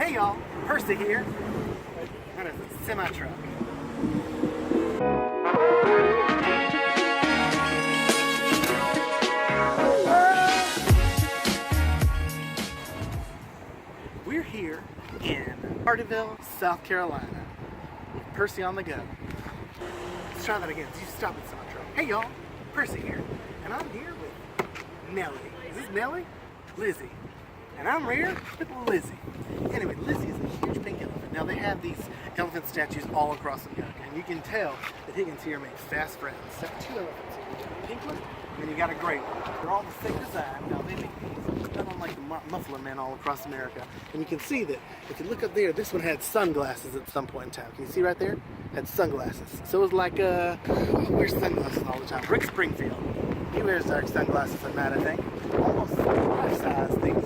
Hey y'all, Percy here. That is a semi-truck. We're here in Hardeeville, South Carolina, with Percy on the go. Let's try that again. You stop at semi-truck. Hey y'all, Percy here, and I'm here with Nellie. Is this Nellie? Lizzie. And I'm here with Lizzie. Anyway, Lizzie is a huge pink elephant. Now they have these elephant statues all across America, and you can tell that Higgins here makes fast friends. There's two elephants here. You got a pink one, and then you got a gray one. They're all the same design. Now they make these done on like the muffler men all across America. And you can see that if you look up there, this one had sunglasses at some point in time. Can you see right there? Had sunglasses. So it was like wears sunglasses all the time. Rick Springfield. He wears dark sunglasses at night, I think. Almost life-size things.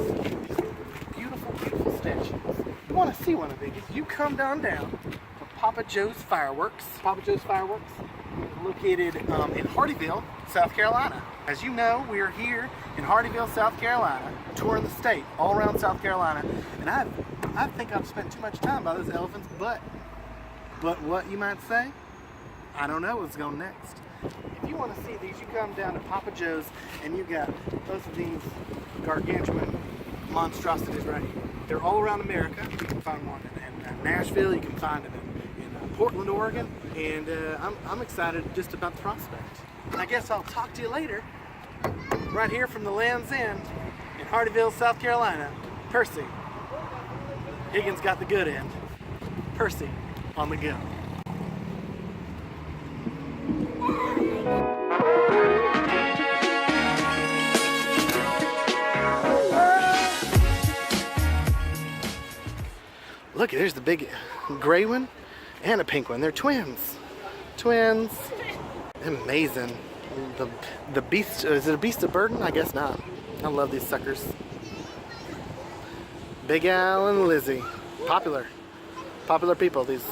Beautiful statues. You want to see one of these? You come down to Papa Joe's Fireworks. Papa Joe's Fireworks is located in Hardeeville, South Carolina. As you know, we are here in Hardeeville, South Carolina, touring the state, all around South Carolina. And I think I've spent too much time by those elephants, but what you might say? I don't know what's going next. If you want to see these, you come down to Papa Joe's and you got both of these gargantuan monstrosities right here. They're all around America. You can find one in Nashville, you can find them in Portland, Oregon, and I'm excited just about the prospect. I guess I'll talk to you later, right here from the Land's End in Hardeeville, South Carolina. Percy. Higgins got the good end. Percy on the go. Look, there's the big gray one and a pink one. They're twins. Twins. Amazing. The beast, is it a beast of burden? I guess not. I love these suckers. Big Al and Lizzie. Popular people, these